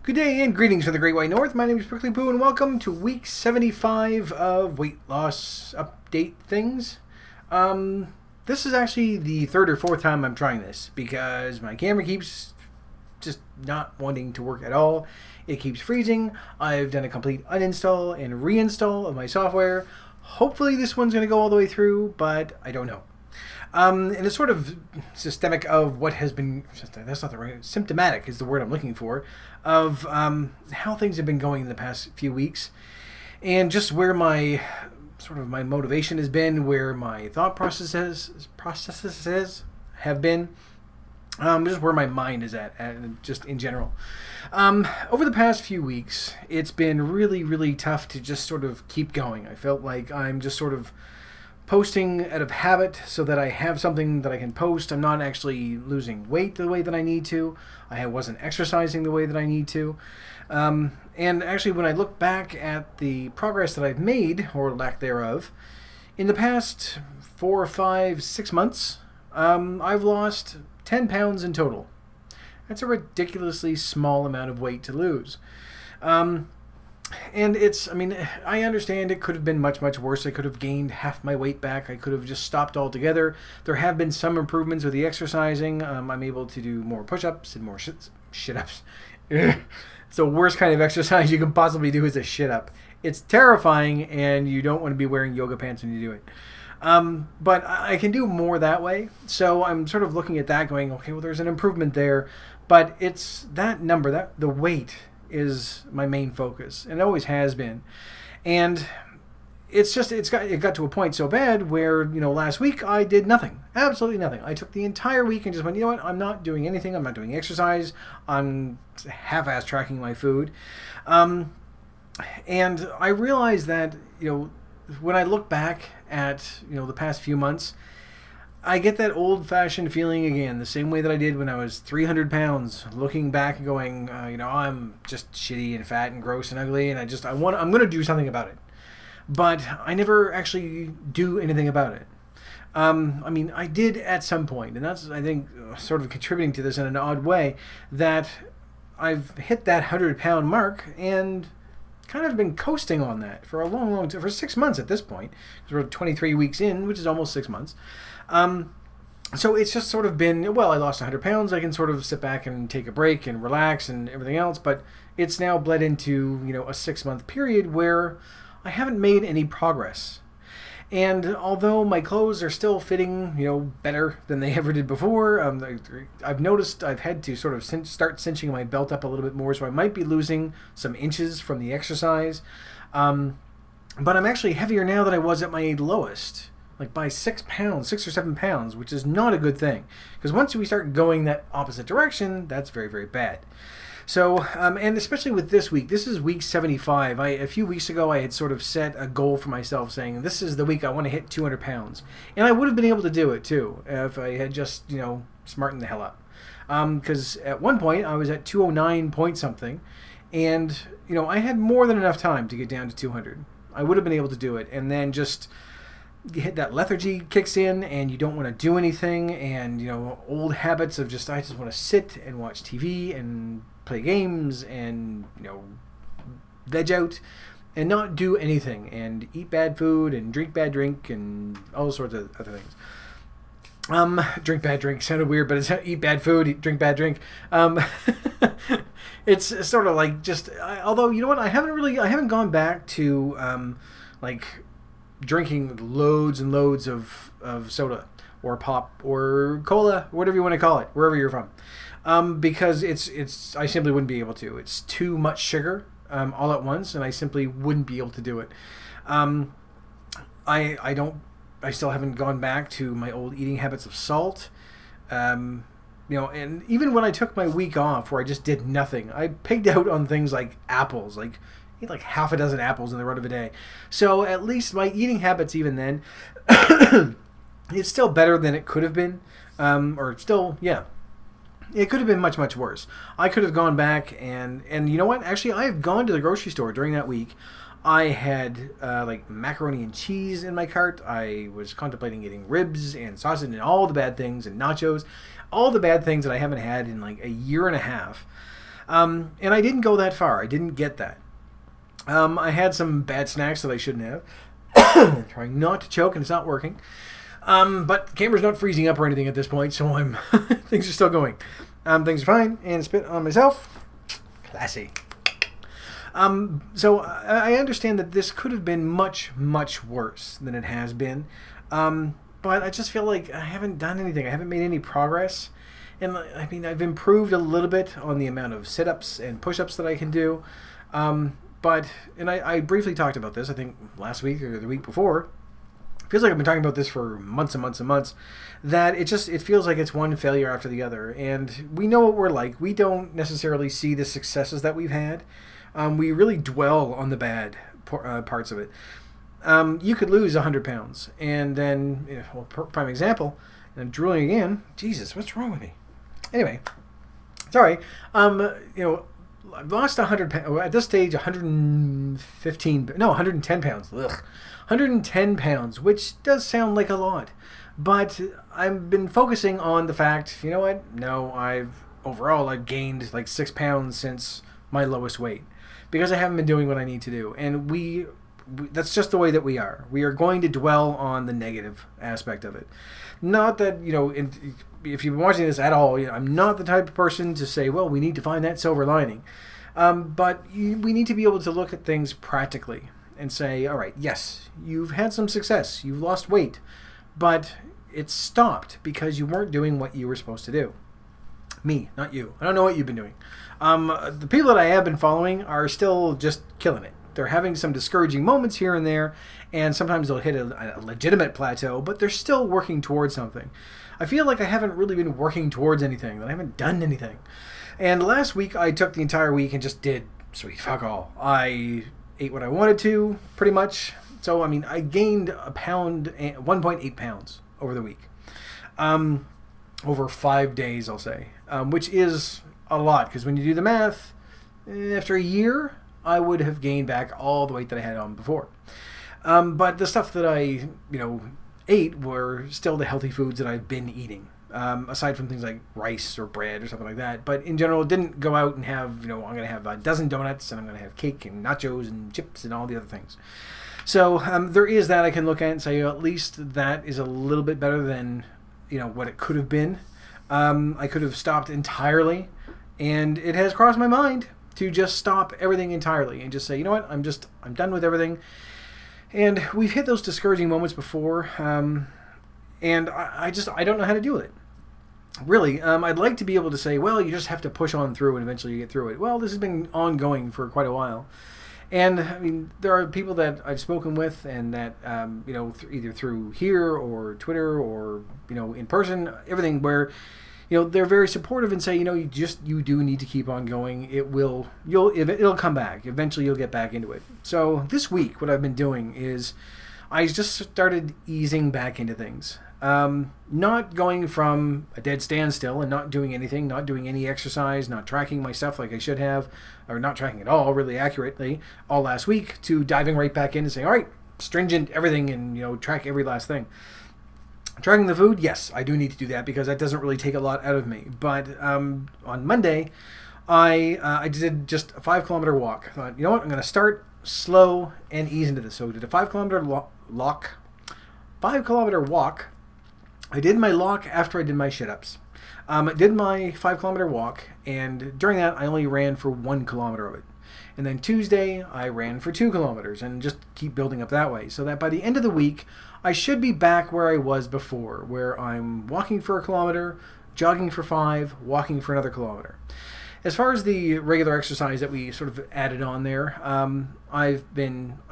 Good day and greetings from the Great White North. My name is Prickly Poo and welcome to week 75 of weight loss update things. This is actually the third or fourth time I'm trying this because my camera keeps just not wanting to work at all. It keeps freezing. I've done a complete uninstall and reinstall of my software. Hopefully this one's going to go all the way through, but I don't know. And it's sort of systemic of what has been, that's not the right, symptomatic is the word I'm looking for, of how things have been going in the past few weeks. And just where my motivation has been, where my thought processes have been, just where my mind is at just in general. Over the past few weeks, it's been really, really tough to just sort of keep going. I felt like I'm just sort of posting out of habit so that I have something that I can post. I'm not actually losing weight the way that I need to. I wasn't exercising the way that I need to. And actually, when I look back at the progress that I've made, or lack thereof, in the past 4, 5, 6 months, I've lost 10 pounds in total. That's a ridiculously small amount of weight to lose. And I understand it could have been much, much worse. I could have gained half my weight back. I could have just stopped altogether. There have been some improvements with the exercising. I'm able to do more push-ups and more shit-ups. It's the worst kind of exercise you can possibly do is a shit-up. It's terrifying, and you don't want to be wearing yoga pants when you do it. But I can do more that way. So I'm sort of looking at that going, okay, well, there's an improvement there. But it's that number, the weight is my main focus, and it always has been. And it got to a point so bad where, last week I did nothing, absolutely nothing. I took the entire week and just went, you know what, I'm not doing anything. I'm not doing exercise. I'm half-ass tracking my food. And I realized that, when I look back at, the past few months, I get that old-fashioned feeling again, the same way that I did when I was 300 pounds, looking back and going, I'm just shitty and fat and gross and ugly, and I'm going to do something about it. But I never actually do anything about it. I did at some point, and that's, I think, sort of contributing to this in an odd way, that I've hit that 100-pound mark and kind of been coasting on that for a long time, for 6 months at this point, because we're 23 weeks in, which is almost 6 months. So it's just sort of been, well, I lost 100 pounds. I can sort of sit back and take a break and relax and everything else. But it's now bled into, a 6-month period where I haven't made any progress. And although my clothes are still fitting, better than they ever did before, I've noticed I've had to sort of start cinching my belt up a little bit more. So I might be losing some inches from the exercise. But I'm actually heavier now than I was at my lowest. Like by 6 or 7 pounds, which is not a good thing. Because once we start going that opposite direction, that's very, very bad. So, and especially with this week, this is week 75. A few weeks ago, I had sort of set a goal for myself saying, this is the week I want to hit 200 pounds. And I would have been able to do it too, if I had just, smartened the hell up. Because at one point, I was at 209 point something. And, I had more than enough time to get down to 200. I would have been able to do it. And then just hit that lethargy kicks in and you don't want to do anything, and old habits of I just want to sit and watch TV and play games and veg out and not do anything and eat bad food and drink bad drink and all sorts of other things. Drink bad drink sounded weird, but it's eat bad food, drink bad drink. It's sort of like although you know what, I haven't gone back to drinking loads and loads of soda or pop or cola, whatever you want to call it, wherever you're from, because I simply wouldn't be able to. It's too much sugar all at once, and I simply wouldn't be able to do it. I still haven't gone back to my old eating habits of salt. And even when I took my week off where I just did nothing, I pigged out on things like apples, eat like half a dozen apples in the run of a day. So at least my eating habits, even then, it's still better than it could have been. It could have been much, much worse. I could have gone back and you know what? Actually, I have gone to the grocery store during that week. I had macaroni and cheese in my cart. I was contemplating getting ribs and sausage and all the bad things and nachos, all the bad things that I haven't had in like a year and a half. And I didn't go that far. I didn't get that. I had some bad snacks that I shouldn't have. Trying not to choke, and it's not working. But the camera's not freezing up or anything at this point, so I'm things are still going. Things are fine, and spit on myself. Classy. So I understand that this could have been much, much worse than it has been. But I just feel like I haven't done anything. I haven't made any progress. And I mean, I've improved a little bit on the amount of sit-ups and push-ups that I can do. And I briefly talked about this, I think, last week or the week before. It feels like I've been talking about this for months and months and months. That it feels like it's one failure after the other. And we know what we're like. We don't necessarily see the successes that we've had. We really dwell on the bad parts of it. You could lose 100 pounds. And then, prime example, and I'm drooling again. Jesus, what's wrong with me? Anyway, sorry. I've lost 100 pounds. At this stage, 110 pounds. Ugh. 110 pounds, which does sound like a lot. But I've been focusing on the fact, you know what? No, I've gained like 6 pounds since my lowest weight. Because I haven't been doing what I need to do. And that's just the way that we are. We are going to dwell on the negative aspect of it. Not that, if you've been watching this at all, I'm not the type of person to say, well, we need to find that silver lining. But we need to be able to look at things practically and say, all right, yes, you've had some success. You've lost weight. But it stopped because you weren't doing what you were supposed to do. Me, not you. I don't know what you've been doing. The people that I have been following are still just killing it. They're having some discouraging moments here and there, and sometimes they'll hit a legitimate plateau, but they're still working towards something. I feel like I haven't really been working towards anything, that I haven't done anything. And last week, I took the entire week and just did fuck all. I ate what I wanted to, pretty much. So, I mean, I gained 1.8 pounds over the week. Over 5 days, I'll say, which is a lot, because when you do the math, after a year, I would have gained back all the weight that I had on before. But the stuff that I, ate were still the healthy foods that I've been eating, aside from things like rice or bread or something like that. But in general, didn't go out and have, I'm going to have a dozen donuts and I'm going to have cake and nachos and chips and all the other things. So there is that I can look at and say, at least that is a little bit better than, what it could have been. I could have stopped entirely, and it has crossed my mind to just stop everything entirely and just say, you know what, I'm done with everything. And we've hit those discouraging moments before, and I don't know how to deal with it. Really, I'd like to be able to say, well, you just have to push on through and eventually you get through it. Well, this has been ongoing for quite a while. And, I mean, there are people that I've spoken with and that, either through here or Twitter or, in person, everything where, they're very supportive and say, you do need to keep on going. It'll come back. Eventually you'll get back into it. So this week, what I've been doing is I just started easing back into things. Not going from a dead standstill and not doing anything, not doing any exercise, not tracking my stuff like I should have, or not tracking at all really accurately all last week, to diving right back in and saying, all right, stringent everything and, track every last thing. Tracking the food, yes, I do need to do that because that doesn't really take a lot out of me. But on Monday, I did just a 5-kilometer walk. I thought, you know what, I'm going to start slow and ease into this. So I did a 5-kilometer 5-kilometer walk. I did my lock after I did my sit-ups. I did my 5-kilometer walk, and during that, I only ran for 1 kilometer of it. And then Tuesday, I ran for 2 kilometers and just keep building up that way. So that by the end of the week, I should be back where I was before, where I'm walking for 1 kilometer, jogging for 5, walking for another kilometer. As far as the regular exercise that we sort of added on there, I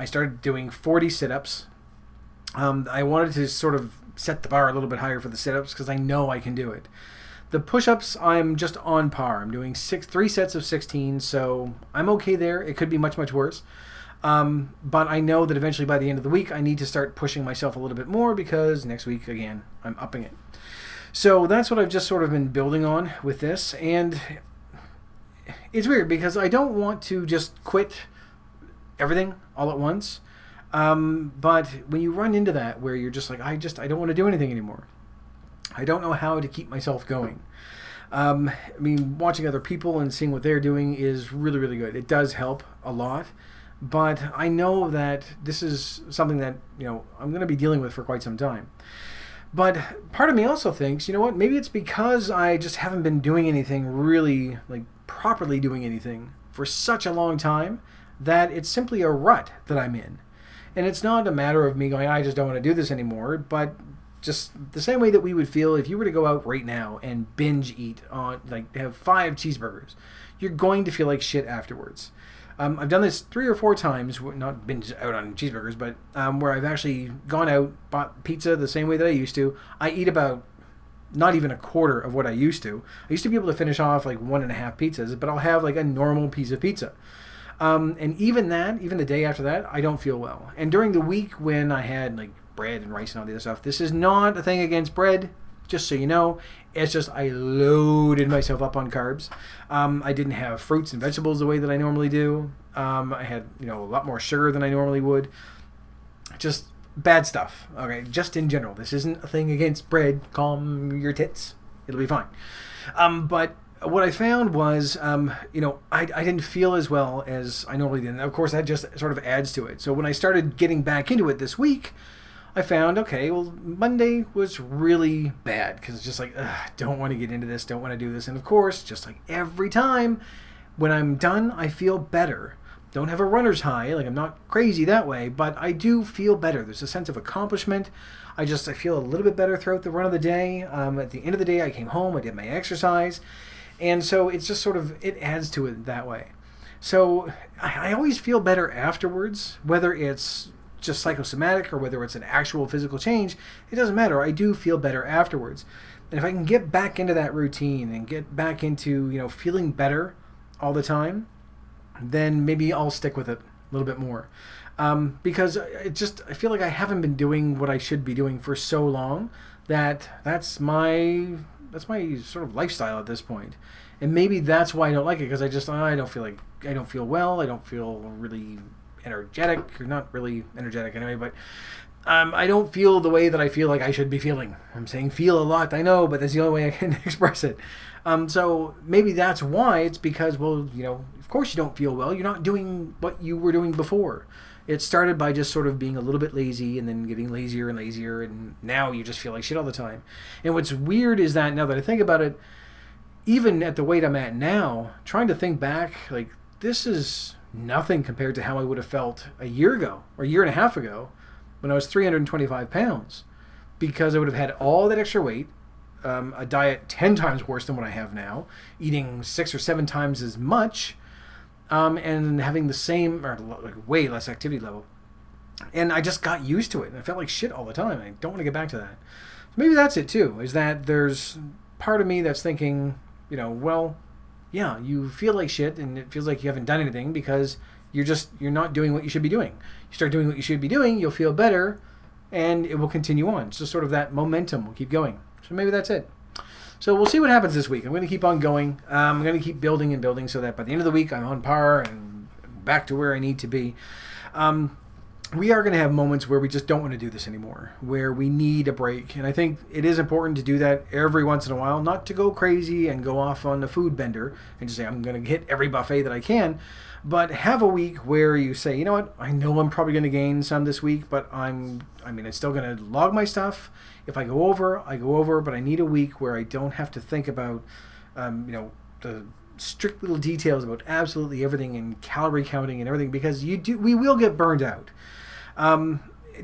started doing 40 sit-ups. I wanted to sort of set the bar a little bit higher for the sit-ups because I know I can do it. The push-ups, I'm just on par. I'm doing 3 sets of 16, so I'm okay there. It could be much, much worse. But I know that eventually by the end of the week, I need to start pushing myself a little bit more because next week, again, I'm upping it. So that's what I've just sort of been building on with this. And it's weird because I don't want to just quit everything all at once. But when you run into that where you're just like, I don't want to do anything anymore. I don't know how to keep myself going. I mean, watching other people and seeing what they're doing is really, really good. It does help a lot. But I know that this is something that, I'm going to be dealing with for quite some time. But part of me also thinks, you know what, maybe it's because I just haven't been doing anything really, like, properly doing anything for such a long time that it's simply a rut that I'm in. And it's not a matter of me going, I just don't want to do this anymore, but just the same way that we would feel if you were to go out right now and binge eat on, like, have 5 cheeseburgers. You're going to feel like shit afterwards. I've done this 3 or 4 times, not binge out on cheeseburgers, but where I've actually gone out, bought pizza the same way that I used to. I eat about not even a quarter of what I used to. I used to be able to finish off like 1.5 pizzas, but I'll have like a normal piece of pizza. And even the day after that, I don't feel well. And during the week when I had like bread and rice and all the other stuff, this is not a thing against bread, just so you know. It's just I loaded myself up on carbs. I didn't have fruits and vegetables the way that I normally do. I had, a lot more sugar than I normally would. Just bad stuff. Okay, just in general. This isn't a thing against bread. Calm your tits. It'll be fine. But what I found was, I didn't feel as well as I normally did. And of course, that just sort of adds to it. So when I started getting back into it this week, I found, okay, well, Monday was really bad because it's just like, don't want to get into this, don't want to do this. And of course, just like every time, when I'm done, I feel better. Don't have a runner's high, like I'm not crazy that way, but I do feel better. There's a sense of accomplishment. I feel a little bit better throughout the run of the day. At the end of the day, I came home, I did my exercise. And so it's just sort of, it adds to it that way. So I always feel better afterwards, whether it's just psychosomatic or whether it's an actual physical change. It doesn't matter. I do feel better afterwards. And if I can get back into that routine and get back into, feeling better all the time, then maybe I'll stick with it a little bit more. Because I feel like I haven't been doing what I should be doing for so long that that's my sort of lifestyle at this point. And maybe that's why I don't like it, because I don't feel well, I don't feel really energetic, or not really energetic anyway, but I don't feel the way that I feel like I should be feeling. I'm saying feel a lot, I know, but that's the only way I can express it. So maybe that's why. It's because, well, of course you don't feel well. You're not doing what you were doing before. It started by just sort of being a little bit lazy and then getting lazier and lazier, and now you just feel like shit all the time. And what's weird is that now that I think about it, even at the weight I'm at now, trying to think back, like, this is nothing compared to how I would have felt a year ago or a year and a half ago when I was 325 pounds, because I would have had all that extra weight, a diet 10 times worse than what I have now, eating 6 or 7 times as much, and having the same or like way less activity level. And I just got used to it, and I felt like shit all the time. I don't want to get back to that. So maybe that's it too, is that there's part of me that's thinking, well, yeah, you feel like shit, and it feels like you haven't done anything because you're not doing what you should be doing. You start doing what you should be doing, you'll feel better, and it will continue on. So sort of that momentum will keep going. So maybe that's it. So we'll see what happens this week. I'm going to keep on going. I'm going to keep building and building so that by the end of the week I'm on par and back to where I need to be. We are going to have moments where we just don't want to do this anymore, where we need a break. And I think it is important to do that every once in a while, not to go crazy and go off on a food bender and just say, I'm going to hit every buffet that I can, but have a week where you say, you know what, I know I'm probably going to gain some this week, but I'm still going to log my stuff. If I go over, I go over, but I need a week where I don't have to think about, the strict little details about absolutely everything and calorie counting and everything, because we will get burned out.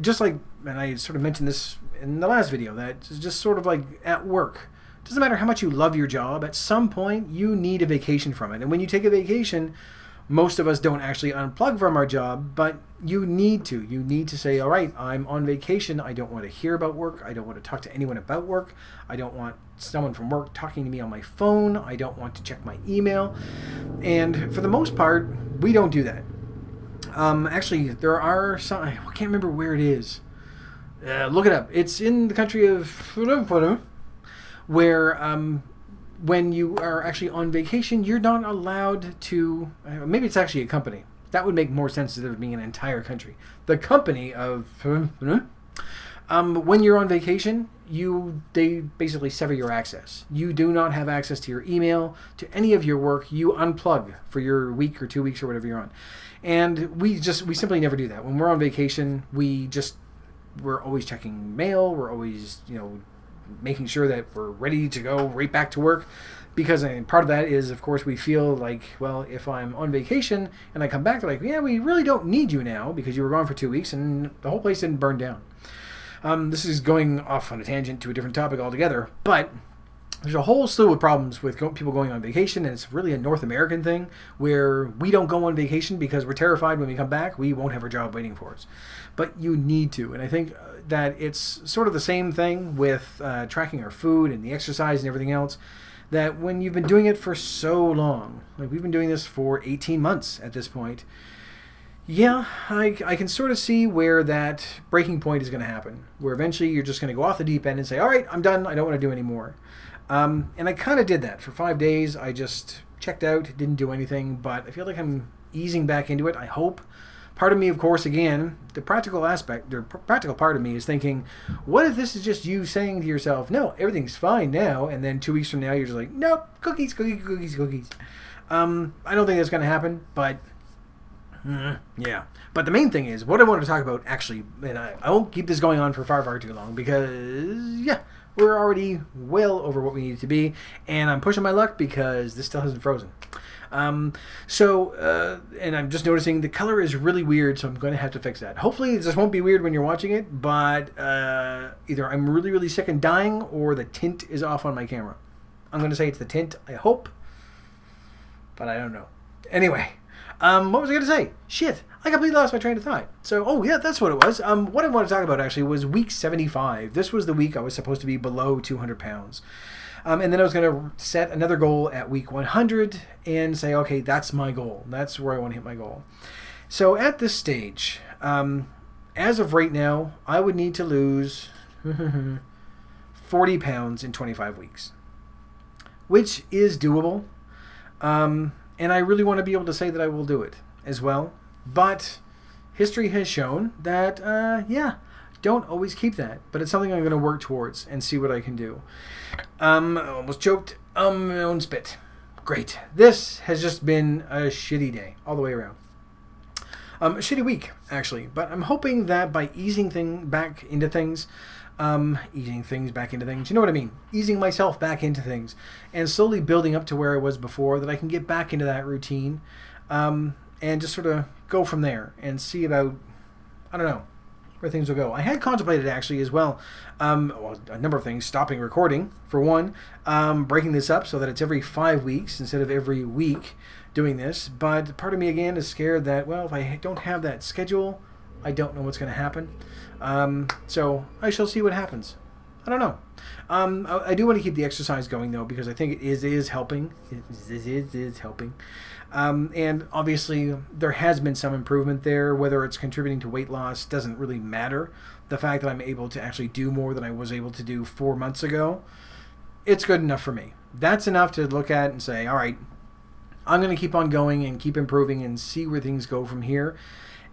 Just like, and I sort of mentioned this in the last video, that it's just sort of like at work. It doesn't matter how much you love your job, at some point you need a vacation from it. And when you take a vacation, most of us don't actually unplug from our job, but you need to. You need to say, all right, I'm on vacation. I don't want to hear about work. I don't want to talk to anyone about work. I don't want someone from work talking to me on my phone. I don't want to check my email. And for the most part, we don't do that. Actually, there are some, I can't remember where it is. Look it up. It's in the country of where when you are actually on vacation, you're not allowed to, maybe it's actually a company. That would make more sense instead of being an entire country. The company of When you're on vacation, they basically sever your access. You do not have access to your email, to any of your work. You unplug for your week or 2 weeks or whatever you're on. And we simply never do that. When we're on vacation, we're always checking mail. We're always, making sure that we're ready to go right back to work. Because part of that is, of course, we feel like, well, if I'm on vacation and I come back, they're like, yeah, we really don't need you now because you were gone for 2 weeks and the whole place didn't burn down. This is going off on a tangent to a different topic altogether, but there's a whole slew of problems with people going on vacation, and it's really a North American thing where we don't go on vacation because we're terrified when we come back we won't have our job waiting for us. But you need to, and I think that it's sort of the same thing with tracking our food and the exercise and everything else, that when you've been doing it for so long, like we've been doing this for 18 months at this point, yeah, I can sort of see where that breaking point is going to happen, where eventually you're just going to go off the deep end and say, all right, I'm done. I don't want to do any more. And I kind of did that for 5 days. I just checked out, didn't do anything, but I feel like I'm easing back into it, I hope. Part of me, of course, again, the practical part of me is thinking, what if this is just you saying to yourself, no, everything's fine now, and then 2 weeks from now you're just like, nope, cookies. I don't think that's going to happen, but yeah. But the main thing is, what I want to talk about, actually, and I won't keep this going on for far too long, because, yeah, we're already well over what we need to be, and I'm pushing my luck because this still hasn't frozen. And I'm just noticing the color is really weird, so I'm going to have to fix that. Hopefully this won't be weird when you're watching it, but either I'm really, really sick and dying, or the tint is off on my camera. I'm going to say it's the tint, I hope, but I don't know. Anyway, what was I going to say? Shit, I completely lost my train of thought. So, yeah, that's what it was. What I want to talk about, actually, was week 75. This was the week I was supposed to be below 200 pounds. And then I was going to set another goal at week 100 and say, okay, that's my goal. That's where I want to hit my goal. So at this stage, as of right now, I would need to lose 40 pounds in 25 weeks, which is doable. And I really want to be able to say that I will do it as well. But history has shown that, don't always keep that, but it's something I'm going to work towards and see what I can do. Almost choked on my own spit. Great. This has just been a shitty day all the way around. A shitty week, actually, but I'm hoping that by easing things back into things, you know what I mean? Easing myself back into things and slowly building up to where I was before, that I can get back into that routine, and just sort of go from there and see about, I don't know, where things will go. I had contemplated, actually, as well, a number of things. Stopping recording, for one, breaking this up so that it's every 5 weeks instead of every week doing this. But part of me, again, is scared that, well, if I don't have that schedule, I don't know what's going to happen. So I shall see what happens. I don't know. I do want to keep the exercise going, though, because I think it is helping. It is helping. And obviously there has been some improvement there. Whether it's contributing to weight loss doesn't really matter. The fact that I'm able to actually do more than I was able to do 4 months ago, it's good enough for me. That's enough to look at and say, all right, I'm going to keep on going and keep improving and see where things go from here.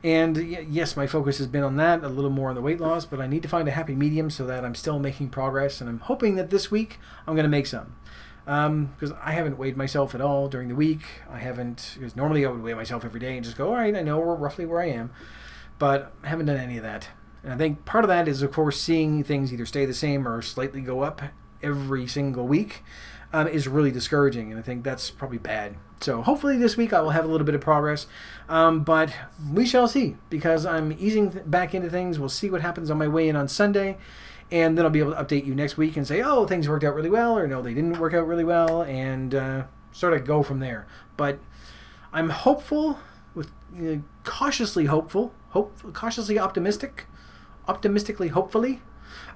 And yes, my focus has been on that, a little more on the weight loss, but I need to find a happy medium so that I'm still making progress. And I'm hoping that this week I'm going to make some. Because I haven't weighed myself at all during the week. Because normally I would weigh myself every day and just go, all right, I know roughly where I am. But I haven't done any of that. And I think part of that is, of course, seeing things either stay the same or slightly go up every single week is really discouraging. And I think that's probably bad. So hopefully this week I will have a little bit of progress. But we shall see, because I'm easing back into things. We'll see what happens on my way in on Sunday. And then I'll be able to update you next week and say, oh, things worked out really well, or no, they didn't work out really well, and sort of go from there. But I'm hopeful, cautiously hopeful, cautiously optimistic, optimistically hopefully,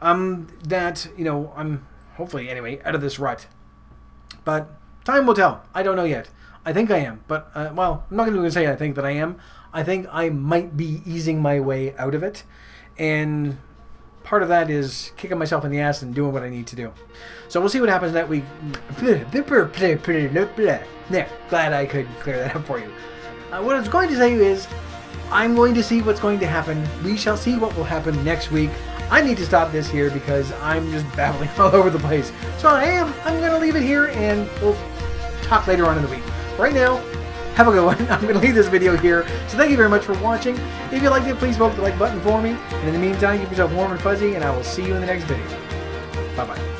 that, I'm hopefully, anyway, out of this rut. But time will tell. I don't know yet. I think I am. But, I'm not going to say I think that I am. I think I might be easing my way out of it. And part of that is kicking myself in the ass and doing what I need to do. So we'll see what happens that week. There, glad I could clear that up for you. What I was going to say is, I'm going to see what's going to happen. We shall see what will happen next week. I need to stop this here because I'm just babbling all over the place. So I'm going to leave it here, and we'll talk later on in the week. Right now, have a good one. I'm going to leave this video here. So thank you very much for watching. If you liked it, please vote the like button for me. And in the meantime, keep yourself warm and fuzzy, and I will see you in the next video. Bye-bye.